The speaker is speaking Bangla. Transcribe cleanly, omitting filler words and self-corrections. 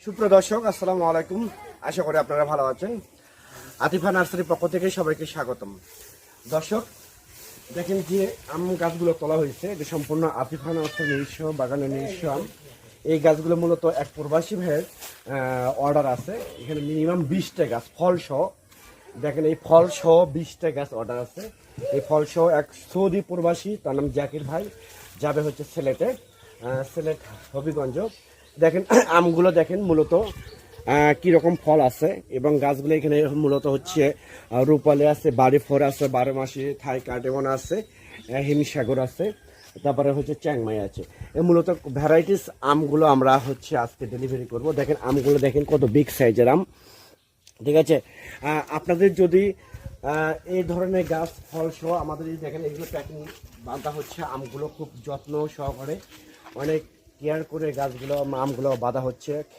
সুপ্রিয় দর্শক, আসসালামু আলাইকুম। আশা করি আপনারা ভালো আছেন। আতিফা নার্সারির পক্ষ থেকে সবাইকে স্বাগতম। দর্শক দেখেন যে আম গাছগুলো তোলা হয়েছে, যে সম্পূর্ণ আতিফা নার্সারির নিজস্ব বাগানের নিজস্ব আম। এই গাছগুলো মূলত এক প্রবাসী ভাইয়ের অর্ডার আছে। এখানে মিনিমাম 20টা গাছ ফল সহ, দেখেন এই ফল সহ 20টা গাছ অর্ডার আছে। এই ফল সহ এক সৌদি প্রবাসী, তার নাম জাকির ভাই, যাবে হচ্ছে সিলেট হবিগঞ্জ। দেখেন আমগুলো দেখেন মূলত কীরকম ফল আছে, এবং গাছগুলো এখানে মূলত হচ্ছে রূপালি আছে, বাড়ি ফোর আছে, 12 মাসি থাই কার্ডেমন আছে, হিমসাগর আছে, তারপরে হচ্ছে চ্যাংমাই আছে। এই মূলত ভ্যারাইটিস আমগুলো আমরা হচ্ছে আজকে ডেলিভারি করব। দেখেন আমগুলো দেখেন কত বিগ সাইজের আম, ঠিক আছে। আপনাদের যদি এই ধরনের গাছ ফল সহ আমাদের এই দেখেন এগুলো প্যাকিং বাঁধা হচ্ছে, আমগুলো খুব যত্ন সহকারে অনেক কেয়ার করে গাছগুলো আমগুলো বাঁধা হচ্ছে।